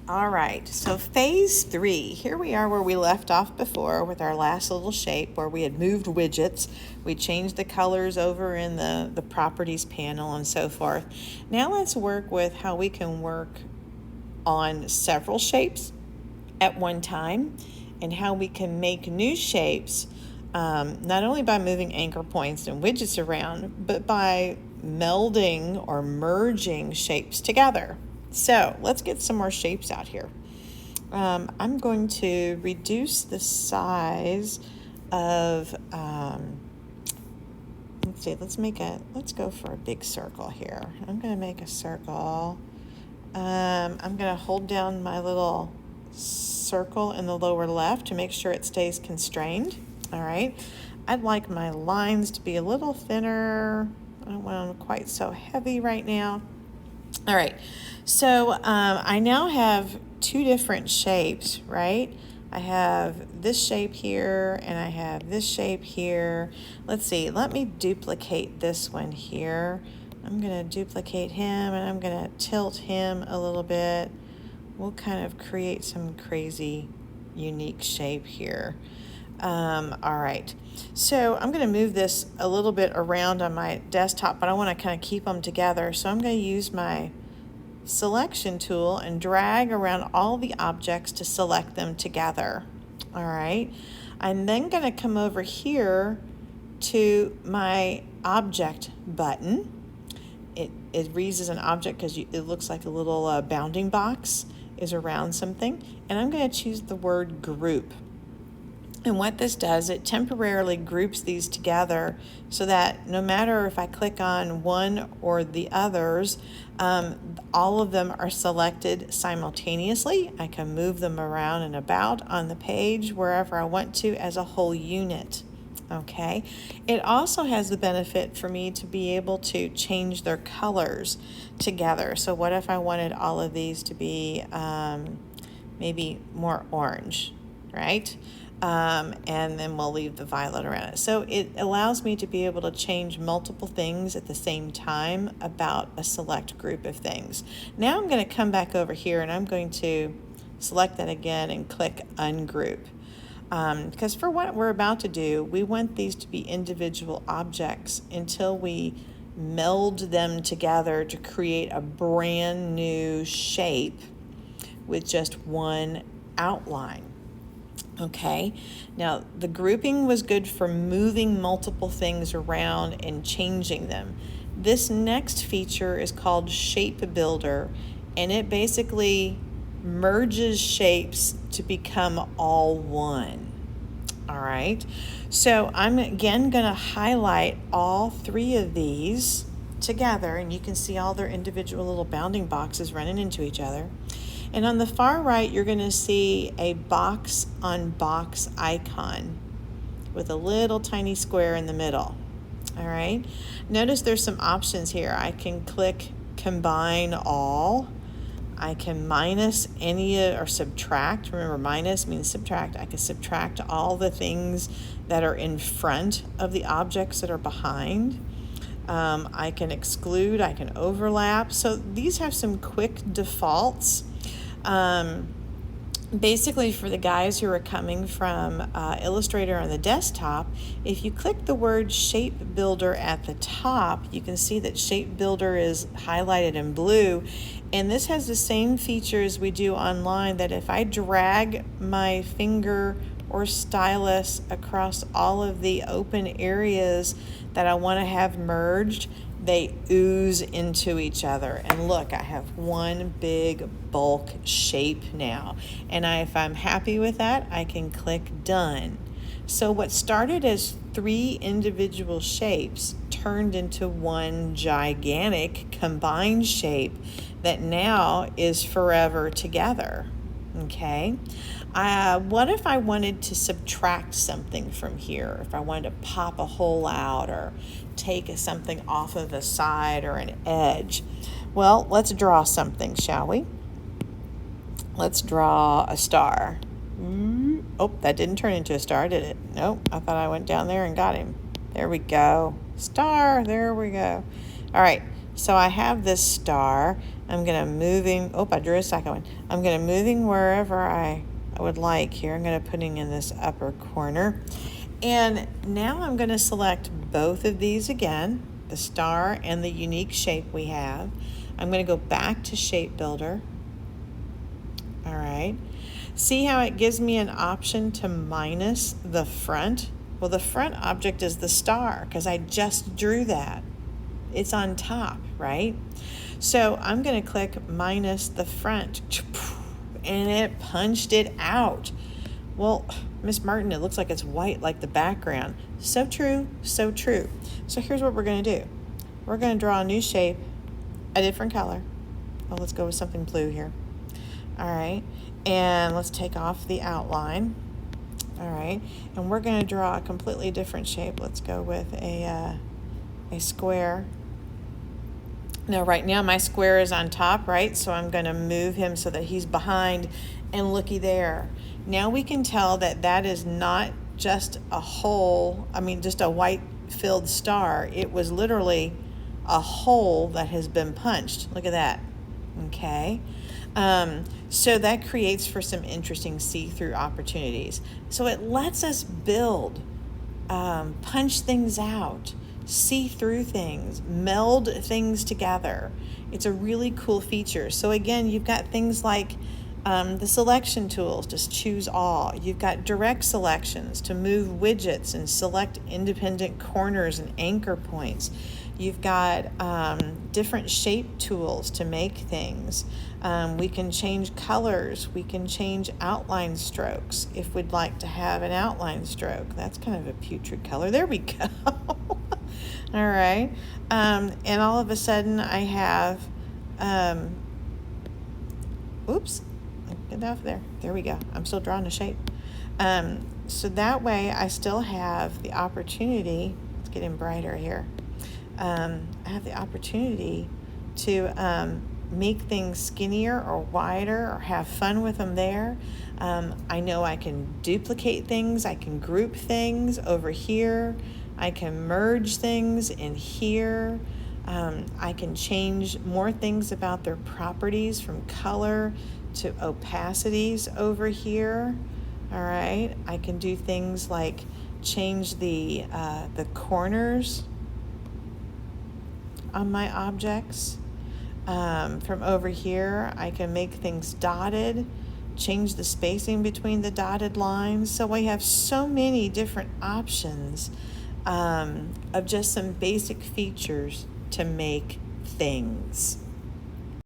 All right, so phase 3, here we are where we left off before with our last little shape where we had moved widgets. We changed the colors over in the properties panel and so forth. Now let's work with how we can work on several shapes at one time and how we can make new shapes not only by moving anchor points and widgets around, but by melding or merging shapes together. So let's get some more shapes out here. I'm going to reduce the size of, let's go for a big circle here. I'm going to make a circle. I'm going to hold down my little circle in the lower left to make sure it stays constrained. All right. I'd like my lines to be a little thinner. I don't want them quite so heavy right now. All right, so I now have two different shapes, right? I have this shape here and I have this shape here. Let's see, let me duplicate this one here. I'm going to duplicate him and I'm going to tilt him a little bit. We'll kind of create some crazy, unique shape here. All right, so I'm going to move this a little bit around on my desktop, but I want to kind of keep them together. So I'm going to use my selection tool and drag around all the objects to select them together. All right, I'm then going to come over here to my object button. It reads as an object because it looks like a little bounding box is around something, and I'm going to choose the word group. And what this does, it temporarily groups these together so that no matter if I click on one or the others, all of them are selected simultaneously. I can move them around and about on the page wherever I want to as a whole unit. Okay. It also has the benefit for me to be able to change their colors together. So what if I wanted all of these to be maybe more orange, right? And then we'll leave the violet around it. So it allows me to be able to change multiple things at the same time about a select group of things. Now I'm going to come back over here and I'm going to select that again and click ungroup. Because for what we're about to do, we want these to be individual objects until we meld them together to create a brand new shape with just one outline. Okay, now the grouping was good for moving multiple things around and changing them. This next feature is called Shape Builder, and it basically merges shapes to become all one. All right, so I'm again going to highlight all three of these together, and you can see all their individual little bounding boxes running into each other. And on the far right, you're going to see a box on box icon with a little tiny square in the middle. All right. Notice there's some options here. I can click combine all. I can minus any or subtract. Remember, minus means subtract. I can subtract all the things that are in front of the objects that are behind. I can exclude. I can overlap. So these have some quick defaults. Basically, for the guys who are coming from Illustrator on the desktop, if you click the word Shape Builder at the top, you can see that Shape Builder is highlighted in blue. And this has the same features we do online, that if I drag my finger or stylus across all of the open areas that I want to have merged, they ooze into each other. And look, I have one big bulk shape now. And if I'm happy with that, I can click done. So what started as three individual shapes turned into one gigantic combined shape that now is forever together. Okay. What if I wanted to subtract something from here? If I wanted to pop a hole out or take something off of a side or an edge? Well, let's draw something, shall we? Let's draw a star. Oh, that didn't turn into a star, did it? Nope, I thought I went down there and got him. There we go. Star, there we go. All right, So I have this star. I'm going to move him. Oh, I drew a second one. I'm going to move him wherever I would like here. I'm going to put him in this upper corner. And now I'm going to select both of these again, the star and the unique shape we have. I'm going to go back to Shape Builder. All right. See how it gives me an option to minus the front? Well, the front object is the star because I just drew that. It's on top, right? So I'm going to click minus the front, and it punched it out. Well, Miss Martin, it looks like it's white like the background. So true, so true. So here's what we're going to do. We're going to draw a new shape, a different color. Well, let's go with something blue here. All right, and let's take off the outline. All right, and we're going to draw a completely different shape. Let's go with a square. Now, right now my square is on top, right? So I'm going to move him so that he's behind, and looky there. Now we can tell that that is not just a hole, just a white filled star. It was literally a hole that has been punched. Look at that. Okay. So that creates for some interesting see-through opportunities. So it lets us build, punch things out, see through things, meld things together. It's a really cool feature. So again, you've got things like the selection tools, just choose all. You've got direct selections to move widgets and select independent corners and anchor points. You've got different shape tools to make things. We can change colors. We can change outline strokes if we'd like to have an outline stroke. That's kind of a putrid color. There we go. All right. And all of a sudden I have, oops, get off there. There we go. I'm still drawing a shape. So that way I still have the opportunity, it's getting brighter here. I have the opportunity to make things skinnier or wider or have fun with them there. I know I can duplicate things. I can group things over here. I can merge things in here. I can change more things about their properties from color to opacities over here. All right. I can do things like change the corners on my objects. From over here, I can make things dotted, change the spacing between the dotted lines. So we have so many different options of just some basic features to make things.